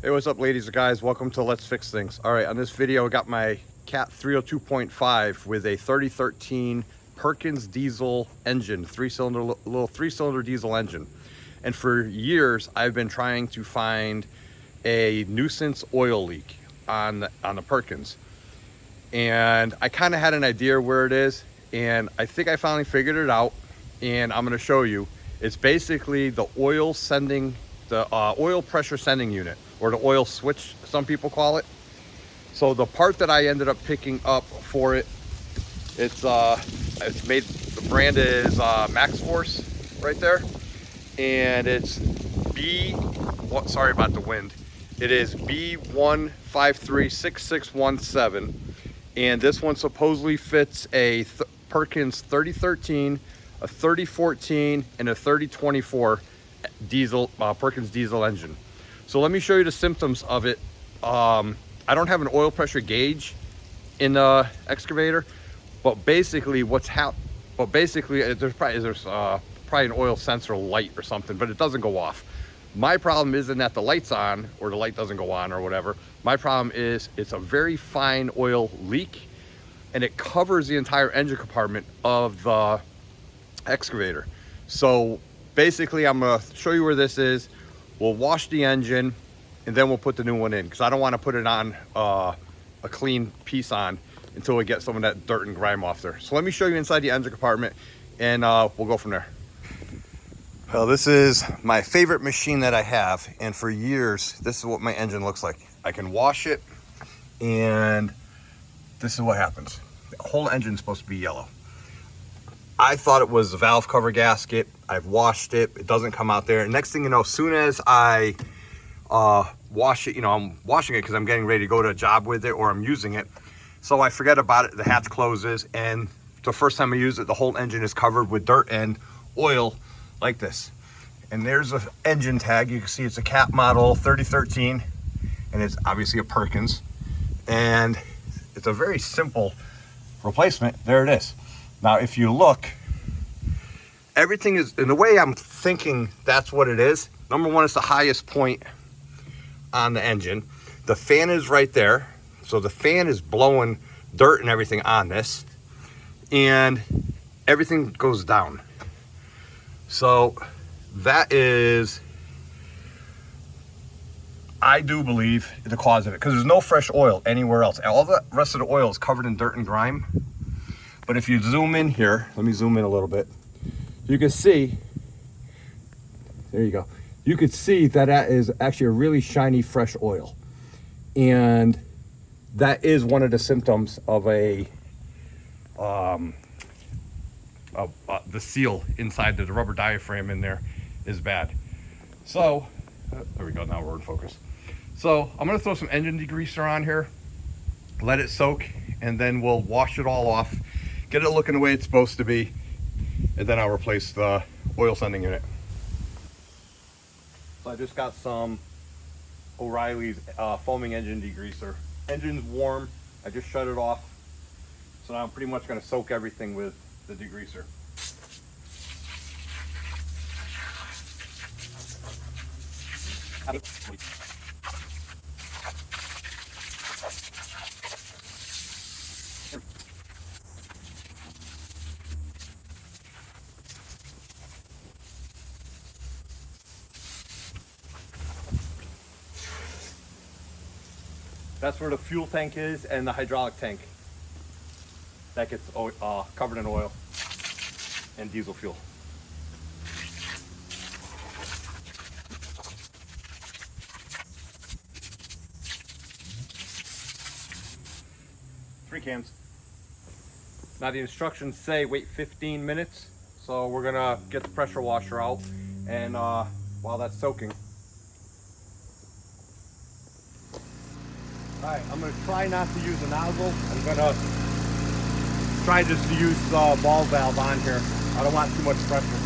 Hey, what's up, ladies and guys? Welcome to Let's Fix Things. All right, on this video, I got my Cat 302.5 with a 3013 Perkins diesel engine, little three-cylinder diesel engine. And for years, I've been trying to find a nuisance oil leak on the Perkins. And I kind of had an idea where it is, and I think I finally figured it out, and I'm going to show you. It's basically the oil pressure sending unit, or the oil switch, some people call it. So the part that I ended up picking up for it, it's made, the brand is Max Force right there, and it's sorry about the wind. It is B1536617, and this one supposedly fits a Perkins 3013, a 3014, and a 3024 diesel Perkins diesel engine. So let me show you the symptoms of it. I don't have an oil pressure gauge in the excavator, but basically there's probably an oil sensor light or something, but it doesn't go off. My problem isn't that the light's on or the light doesn't go on or whatever. My problem is it's a very fine oil leak, and it covers the entire engine compartment of the excavator. So basically, I'm gonna show you where this is. We'll wash the engine, and then we'll put the new one in, because I don't want to put it on a clean piece on until we get some of that dirt and grime off there. So let me show you inside the engine compartment, and we'll go from there. Well, this is my favorite machine that I have, and for years, this is what my engine looks like. I can wash it, and this is what happens. The whole engine's supposed to be yellow. I thought it was a valve cover gasket. I've washed it. It doesn't come out there. And next thing you know, as soon as I wash it, I'm washing it because I'm getting ready to go to a job with it, or I'm using it. So I forget about it. The hatch closes, and the first time I use it, the whole engine is covered with dirt and oil like this. And there's an engine tag. You can see it's a Cat model 3013, and it's obviously a Perkins. And it's a very simple replacement. There it is. Now, if you look, everything is, in the way I'm thinking that's what it is. Number one, it's the highest point on the engine. The fan is right there. So the fan is blowing dirt and everything on this. And everything goes down. So that is, I do believe, the cause of it. Because there's no fresh oil anywhere else. All the rest of the oil is covered in dirt and grime. But if you zoom in here, let me zoom in a little bit. You can see, there you go. You could see that is actually a really shiny, fresh oil. And that is one of the symptoms of the seal inside the rubber diaphragm in there is bad. So, there we go, now we're in focus. So I'm gonna throw some engine degreaser on here, let it soak, and then we'll wash it all off, get it looking the way it's supposed to be, and then I'll replace the oil sending unit. So I just got some O'Reilly's foaming engine degreaser. Engine's warm, I just shut it off. So now I'm pretty much gonna soak everything with the degreaser. That's where the fuel tank is, and the hydraulic tank. That gets covered in oil and diesel fuel. Three cans. Now the instructions say wait 15 minutes. So we're gonna get the pressure washer out, and while that's soaking. All right, I'm gonna try not to use a nozzle. I'm gonna try just to use the ball valve on here. I don't want too much pressure.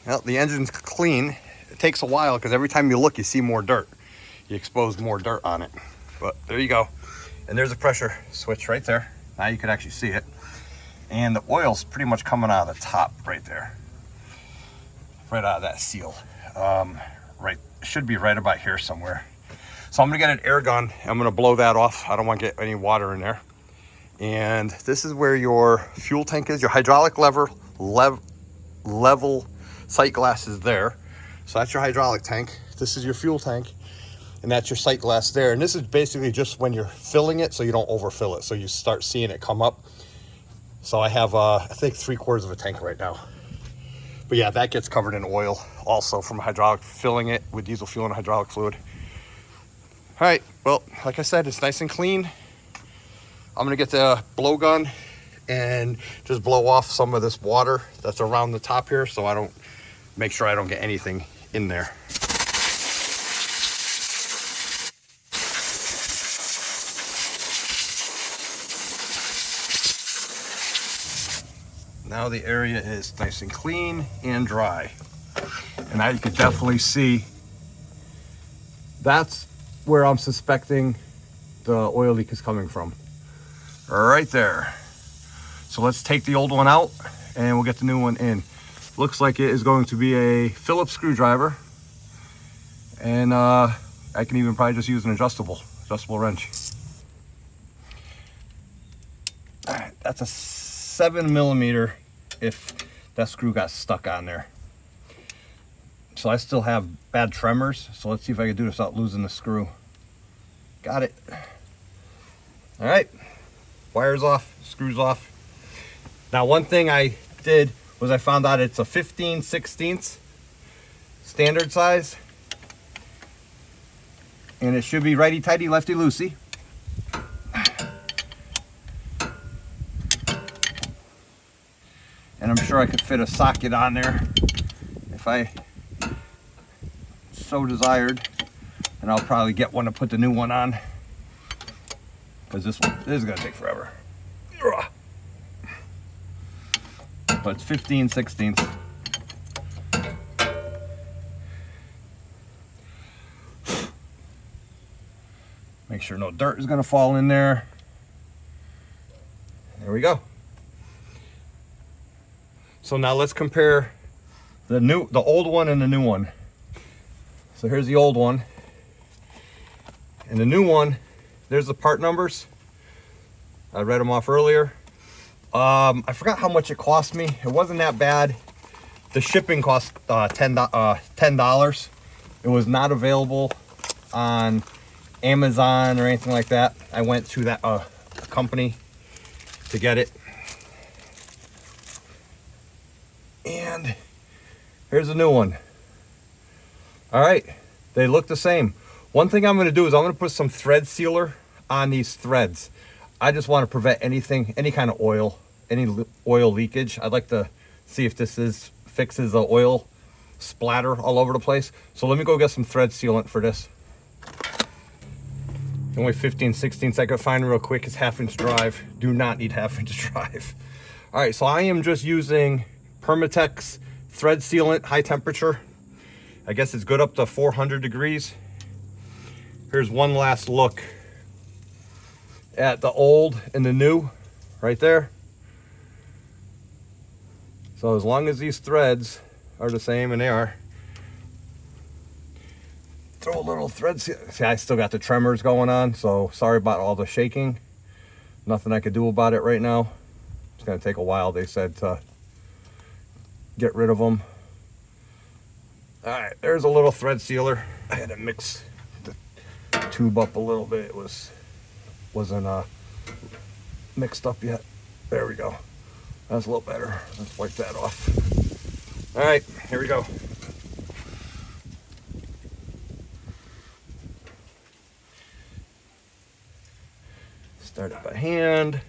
Well, the engine's clean. It takes a while because every time you look, you see more dirt. You expose more dirt on it. But there you go. And there's a pressure switch right there. Now you can actually see it. And the oil's pretty much coming out of the top right there. Right out of that seal. Right, should be right about here somewhere. So I'm gonna get an air gun. I'm gonna blow that off. I don't want to get any water in there. And this is where your fuel tank is. Your hydraulic level sight glass is there. So that's your hydraulic tank. This is your fuel tank. And that's your sight glass there. And this is basically just when you're filling it so you don't overfill it. So you start seeing it come up. So I have, I think 3/4 of a tank right now. But yeah, that gets covered in oil also from hydraulic, filling it with diesel fuel and hydraulic fluid. All right, well, like I said, it's nice and clean. I'm gonna get the blowgun and just blow off some of this water that's around the top here so I don't, make sure I don't get anything in there. Now the area is nice and clean and dry. And now you can definitely see that's where I'm suspecting the oil leak is coming from. Right there. So let's take the old one out and we'll get the new one in. Looks like it is going to be a Phillips screwdriver. And I can even probably just use an adjustable wrench. All right, that's a 7mm if that screw got stuck on there. So I still have bad tremors, so let's see if I can do this without losing the screw. Got it. All right, wires off, screws off. Now one thing I did was I found out it's a 15/16 standard size, and it should be righty-tighty, lefty-loosey. And I'm sure I could fit a socket on there if I so desired. And I'll probably get one to put the new one on, because this is gonna take forever. But it's 15/16. Make sure no dirt is gonna fall in there. There we go. So now let's compare the old one and the new one. So here's the old one. And the new one, there's the part numbers. I read them off earlier. I forgot how much it cost me. It wasn't that bad. The shipping cost $10. It was not available on Amazon or anything like that. I went to that company to get it. And here's a new one. All right, they look the same. One thing I'm gonna do is I'm gonna put some thread sealer on these threads. I just wanna prevent anything, any kind of oil, any oil leakage. I'd like to see if this fixes the oil splatter all over the place. So let me go get some thread sealant for this. The only 15/16 I could find real quick is 1/2 inch drive. Do not need 1/2 inch drive. All right, so I am just using Permatex thread sealant, high temperature. I guess it's good up to 400 degrees. Here's one last look at the old and the new right there. So as long as these threads are the same, and they are, throw a little thread seal. See, I still got the tremors going on, so sorry about all the shaking. Nothing I could do about it right now. It's gonna take a while, they said, to get rid of them. All right, there's a little thread sealer. I had to mix the tube up a little bit. It wasn't mixed up yet. There we go. That's a little better. Let's wipe that off. All right, here we go. Start it by hand.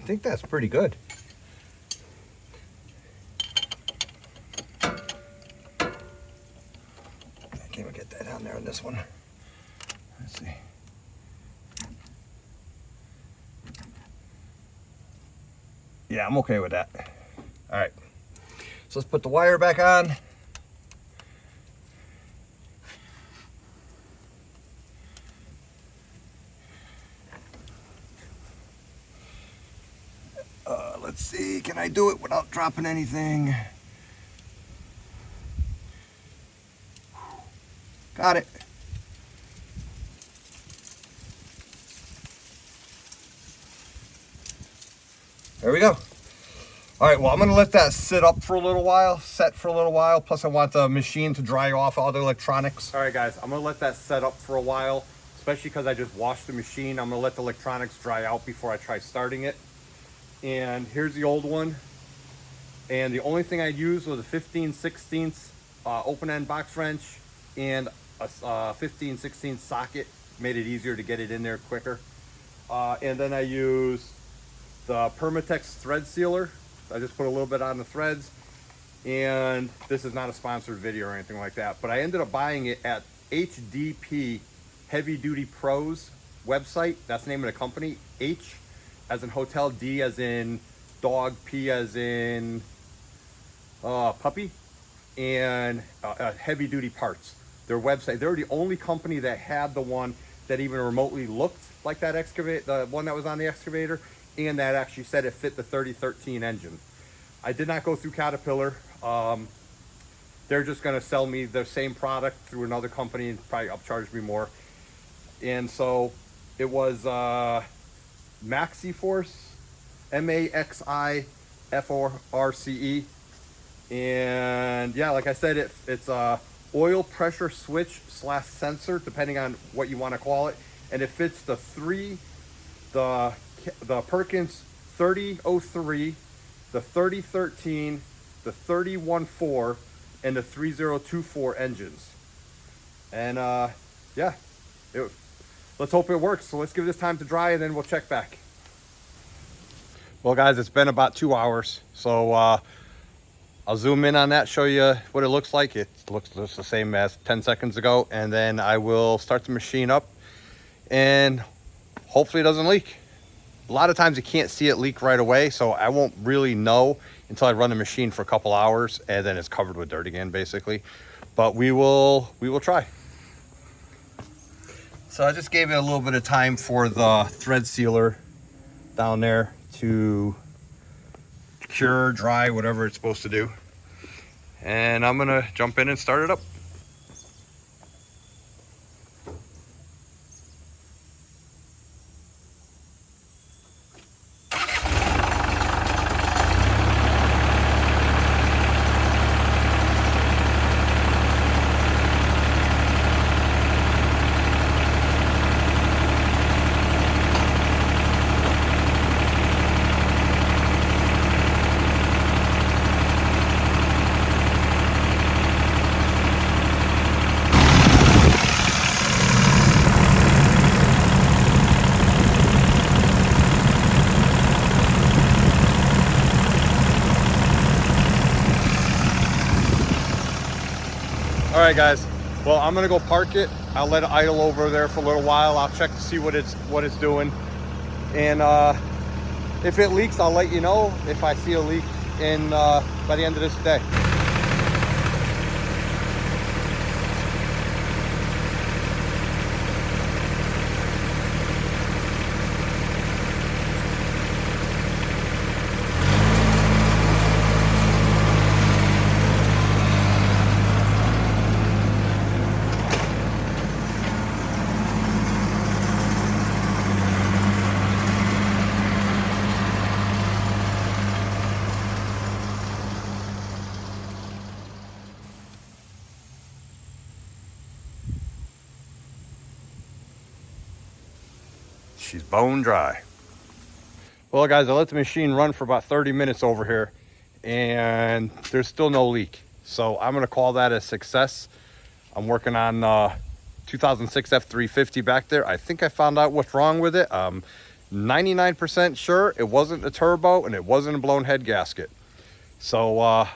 think that's pretty good. I can't even get that on there on this one. Let's see. Yeah, I'm okay with that. All right, so let's put the wire back on. Let's see, can I do it without dropping anything? Got it. There we go. All right, well, I'm gonna let that sit up for a little while, set for a little while. Plus I want the machine to dry off all the electronics. All right, guys, I'm gonna let that set up for a while, especially because I just washed the machine. I'm gonna let the electronics dry out before I try starting it. And here's the old one. And the only thing I used was a 15/16 open-end box wrench and a 15/16 socket. Made it easier to get it in there quicker. And then I used the Permatex thread sealer. I just put a little bit on the threads. And this is not a sponsored video or anything like that, but I ended up buying it at HDP, Heavy Duty Pros website. That's the name of the company. H as in hotel, D as in dog, P as in puppy, and Heavy Duty Parts. Their website, they're the only company that had the one that even remotely looked like that excavator, the one that was on the excavator, and that actually said it fit the 3013 engine. I did not go through Caterpillar. They're just gonna sell me the same product through another company and probably upcharge me more. And so it was MaxiForce, MaxiForce. And yeah, like I said, it's a oil pressure switch / sensor, depending on what you want to call it. And it fits the Perkins 3003, the 3013, the 3014, and the 3024 engines. And yeah, let's hope it works. So let's give this time to dry and then we'll check back. Well, guys, it's been about 2 hours. So I'll zoom in on that, show you what it looks like. It looks just the same as 10 seconds ago. And then I will start the machine up and hopefully it doesn't leak. A lot of times you can't see it leak right away, so I won't really know until I run the machine for a couple hours and then it's covered with dirt again, basically. But we will try. So I just gave it a little bit of time for the thread sealer down there to cure, dry, whatever it's supposed to do. And I'm gonna jump in and start it up. All right, guys, well, I'm gonna go park it. I'll let it idle over there for a little while. I'll check to see what it's doing. And if it leaks, I'll let you know if I see a leak by the end of this day. She's bone dry. Well, guys, I let the machine run for about 30 minutes over here and there's still no leak. So I'm gonna call that a success. I'm working on 2006 F350 back there. I think I found out what's wrong with it. 99% sure it wasn't a turbo and it wasn't a blown head gasket. So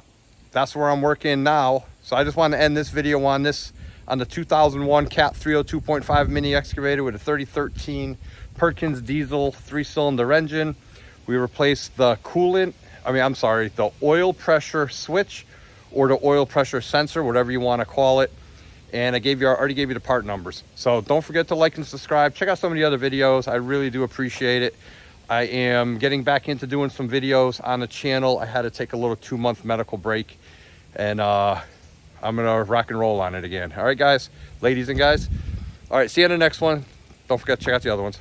that's where I'm working now. So I just want to end this video on the 2001 Cat 302.5 mini excavator with a 3013 Perkins diesel 3-cylinder engine. We replaced the coolant, the oil pressure switch or the oil pressure sensor, whatever you want to call it. And I already gave you the part numbers. So don't forget to like and subscribe. Check out some of the other videos. I really do appreciate it. I am getting back into doing some videos on the channel. I had to take a little 2-month medical break, and I'm gonna rock and roll on it again. All right, guys, ladies and guys. All right, see you in the next one. Don't forget to check out the other ones.